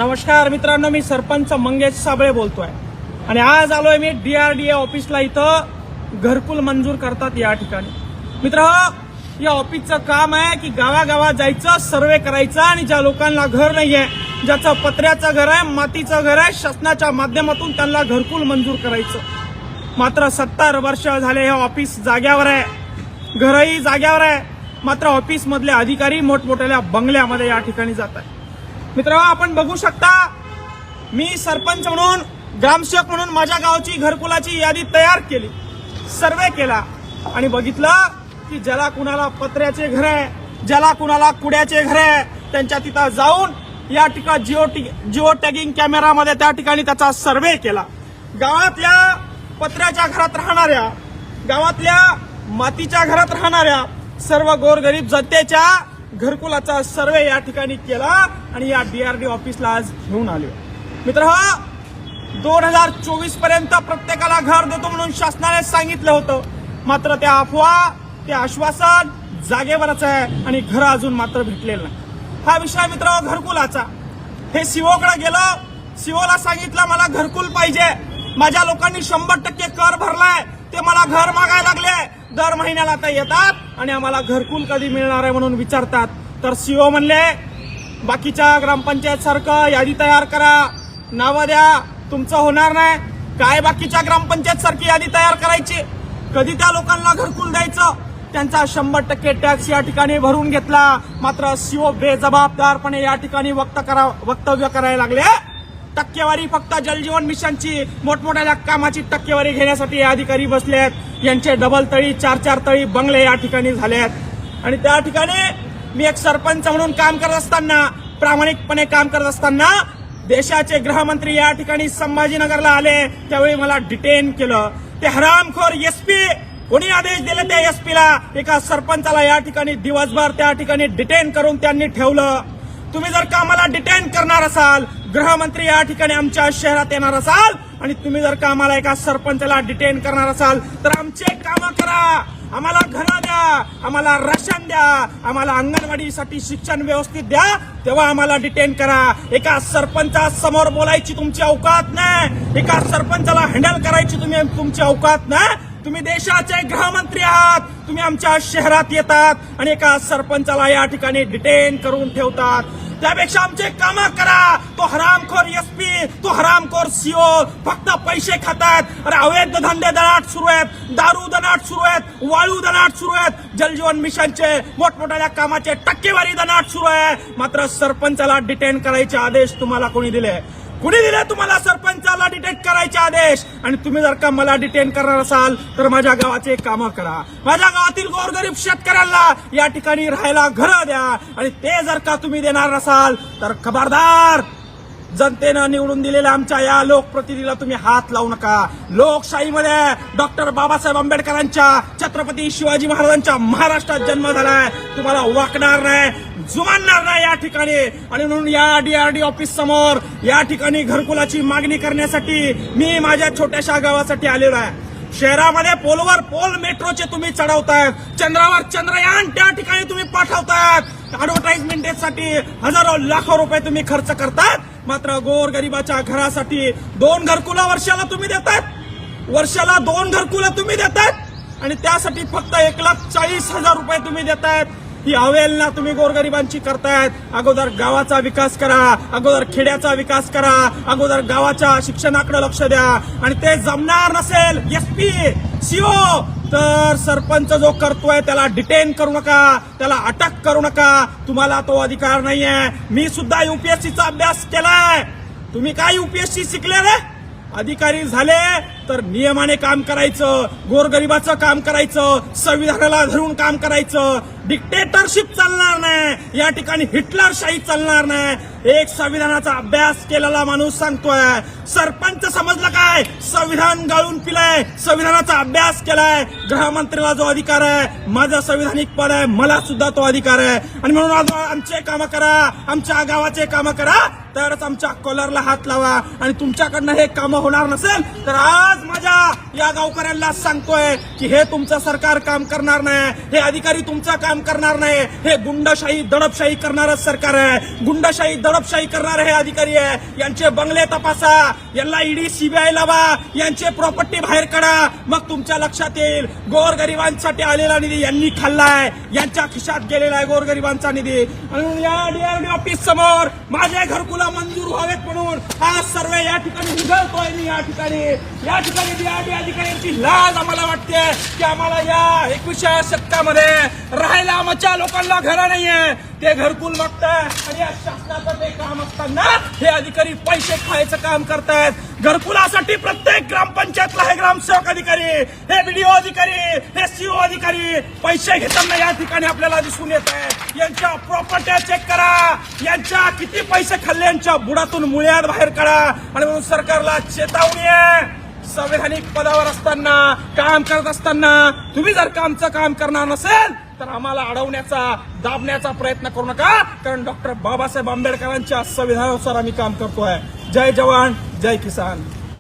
नमस्कार मित्रांनो, मी सरपंच मंगेश साबळे बोलतोय आणि आज आलोय मी DRDA ऑफिसला. इथं घरकुल मंजूर करतात या ठिकाणी. मित्र, या ऑफिसचं काम आहे की गावागावात जायचं, सर्वे करायचा आणि ज्या लोकांना घर नाहीये, ज्याचं पत्र्याचं घर आहे, मातीचं घर आहे, शासनाच्या माध्यमातून त्यांना घरकुल मंजूर करायचं. मात्र 70 वर्ष झाले हे ऑफिस जाग्यावर आहे, घरही जाग्यावर आहे. मात्र ऑफिस मधले अधिकारी मोठमोठ्या बंगल्यामध्ये या ठिकाणी जात आहे. मित्र, आपण बघू शकता, मी सरपंच म्हणून, ग्रामसेवक म्हणून माझ्या गावची घरकुलाची यादी तयार केली, सर्वे केला आणि बघितलं की ज्याला कुणाला पत्र्याचे घर आहे, ज्याला कुणाला कुड्याचे घर आहे, त्यांच्या तिथं जाऊन या ठिकाणी जिओ टॅगिंग कॅमेरामध्ये त्या ठिकाणी त्याचा सर्वे केला. गावातल्या पत्र्याच्या घरात राहणाऱ्या, गावातल्या मातीच्या घरात राहणाऱ्या सर्व गोरगरीब जनतेच्या घरकुलाचा सर्वे या ठिकाणी केला आणि या DRDA ऑफिसला आज घेऊन आलो. मित्र, 2024 पर्यंत प्रत्येकाला घर देतो म्हणून शासनाने सांगितलं होतं. मात्र त्या अफवा, ते आश्वासन जागेवरच आहे आणि घर अजून मात्र भेटलेलं नाही. हा विषय मित्र घरकुलाचा. हे सीओकडे गेलं, सीओला सांगितलं मला घरकुल पाहिजे. माझ्या लोकांनी 100% कर भरलाय, ते मला घर मागायला लागले. दर महिन्याला आता येतात आणि आम्हाला घरकुल कधी मिळणार आहे म्हणून विचारतात. तर सीओ म्हणले, बाकीच्या ग्रामपंचायत सारखं यादी तयार करा, नावं द्या, तुमचं होणार नाही. काय बाकीच्या ग्रामपंचायत सारखी यादी तयार करायची? कधी त्या लोकांना घरकुल द्यायचं? त्यांचा 100% टॅक्स या ठिकाणी भरून घेतला. मात्र सीओ बेजबाबदारपणे या ठिकाणी वक्तव्य करायला लागले. टक्केवारी फक्त जलजीवन मिशनची, मोठमोठ्या कामाची टक्केवारी घेण्यासाठी हे अधिकारी बसलेत. यांचे डबल तळी, 4-4 तळी बंगले या ठिकाणी झालेत. आणि त्या ठिकाणी मी एक सरपंच म्हणून काम करत असताना, प्रामाणिकपणे काम करत असताना, देशाचे गृहमंत्री या ठिकाणी संभाजीनगरला आले. त्यावेळी मला डिटेन केलं. ते हरामखोर SP, कोणी आदेश दिले त्या SP ला एका सरपंचाला या ठिकाणी दिवसभर त्या ठिकाणी डिटेन करून त्यांनी ठेवलं. तुम्ही जर का आम्हाला डिटेन करणार असाल, गृहमंत्री या ठिकाणी आमच्या शहरात येणार असाल आणि तुम्ही जर का आम्हाला एका सरपंचाला डिटेन करणार असाल तर आमचे कामं करा. आम्हाला घरं द्या, आम्हाला राशन द्या, आम्हाला अंगणवाडीसाठी शिक्षण व्यवस्थित द्या, तेव्हा आम्हाला डिटेन करा. एका सरपंचासमोर बोलायची तुमची औकात नाही, एका सरपंचाला हँडल करायची तुमची औकात नाही. तुम्ही देशाचे गृहमंत्री आहात, तुम्ही आमच्या शहरात येतात आणि एका सरपंचाला या ठिकाणी डिटेन करून ठेवतात. त्यापेक्षा आमचे कामं करा. तो हरामखोर SP, तो हरामखोर CO फक्त पैसे खातात. अरे अवैध धंदे दनाट सुरू आहेत, दारू दनाट सुरू आहेत, वाळू दनाट सुरू आहेत, जलजीवन मिशनचे मोठमोठ्या कामाचे टक्केवारी दनाट सुरू आहे. मात्र सरपंचाला डिटेन करायचे आदेश तुम्हाला कोणी दिले? कुणी दिले तुम्हाला सरपंचाला डिटेन करायचे आदेश? आणि तुम्ही जर का मला डिटेन करणार असाल तर माझ्या गावाचे कामं करा. माझ्या गावातील गोरगरीब शेतकऱ्यांना या ठिकाणी राहायला घरं द्या. आणि ते जर का तुम्ही देणार नसाल तर खबरदार, जनतेनं निवडून दिलेल्या आमच्या या लोकप्रतिनिधीला तुम्ही हात लावू नका. लोकशाहीमध्ये डॉक्टर बाबासाहेब आंबेडकरांच्या, छत्रपती शिवाजी महाराजांच्या महाराष्ट्रात जन्म झालाय. तुम्हाला वाकणार नाही, जुमानणार नाही या ठिकाणी. आणि म्हणून या DRDA ऑफिस समोर या ठिकाणी घरकुलाची मागणी करण्यासाठी मी माझ्या छोट्याशा गावासाठी आलेलो आहे. शहरामध्ये पोलवर पोल मेट्रोचे तुम्ही चढवतायत, चंद्रावर चंद्रयान त्या ठिकाणी तुम्ही पाठवतायत. ऍडव्हर्टाइजमेंटसाठी हजारो लाखो रुपये तुम्ही खर्च करतात. मात्र गोरगरिबाच्या घरासाठी 2 घरकुला वर्षाला तुम्ही देतात, वर्षाला 2 घरकुला तुम्ही देतात आणि त्यासाठी फक्त 1,40,000 रुपये तुम्ही देतायत. ही अवेलना तुम्ही गोरगरिबांची करतायत. अगोदर गावाचा विकास करा, अगोदर खेड्याचा विकास करा, अगोदर गावाच्या शिक्षणाकडे लक्ष द्या. आणि ते जमणार नसेल SP, CO, तर सरपंच जो करतोय त्याला डिटेन करू नका, त्याला अटक करू नका. तुम्हाला तो अधिकार नाहीये. मी सुद्धा UPSCचा अभ्यास केलाय. तुम्ही काय UPSC शिकले रे? अधिकारी झाले तर नियमाने काम करायचं, गोरगरिबाचं काम करायचं, संविधानाला धरून काम करायचं. डिक्टेटरशिप चालणार नाही या ठिकाणी, हिटलरशाही चालणार नाही. एक संविधानाचा अभ्यास केलेला माणूस सांगतोय, सरपंच समजलं काय? संविधान गाळून पिलंय, संविधानाचा अभ्यास केलाय. गृहमंत्रीला जो अधिकार आहे, माझं संविधानिक पद आहे, मला सुद्धा तो अधिकार आहे. आणि म्हणून आमचे कामं करा, आमच्या गावाचे कामं करा, तरच आमच्या कॉलरला हात लावा. आणि तुमच्याकडनं हे कामं होणार नसेल तर आज माझ्या या गावकऱ्यांना सांगतोय की हे तुमचं सरकार काम करणार नाही, हे अधिकारी तुमचं काम काम करणार नाही. हे गुंडशाही दडपशाही करणारं सरकार आहे. गुंडशाही दडपशाही करणारे हे अधिकारी आहे. यांचे बंगले तपासा, यांना ईडी सीबीआय लावा, यांचे प्रॉपर्टी बाहेर काढा, मग तुमच्या लक्षात येईल गोरगरिबांसाठी आलेला निधी यांनी खाल्लाय, यांच्या खिशात गेलेला आहे गोरगरिबांचा निधी. आणि या डीआरडी ऑफिस समोर माझे घरकुला मंजूर व्हावेत म्हणून हा सर्वे या ठिकाणी निघतोय मी. या ठिकाणी डीआरडी अधिकाऱ्यांची लाज आम्हाला वाटते की आम्हाला या 21व्या शतकामध्ये राहायला आमच्या लोकांना घरं नाहीये, ते घरकुल मागतायत. आणि या शासनाचं ते काम असताना हे अधिकारी पैसे खायचं काम करतायत. घरकुलासाठी प्रत्येक ग्रामपंचायतला हे ग्रामसेवक अधिकारी, हे बीडीओ अधिकारी, हे सीओ अधिकारी पैसे घेताना या ठिकाणी आपल्याला दिसून येत आहे. यांच्या प्रॉपर्ट्या चेक करा, यांच्या किती पैसे खाल्ले यांच्या बुडातून मुळ्यात बाहेर काढा. आणि म्हणून सरकारला चेतावणी आहे, संवैधानिक पदावर असताना, काम करत असताना तुम्ही जर आमचं काम करणार नसेल तर आम्हाला अडवण्याचा, दाबण्याचा प्रयत्न करू नका. कारण डॉक्टर बाबासाहेब आंबेडकरांच्या संविधानानुसार आम्ही काम करतोय. जय जवान, जय किसान.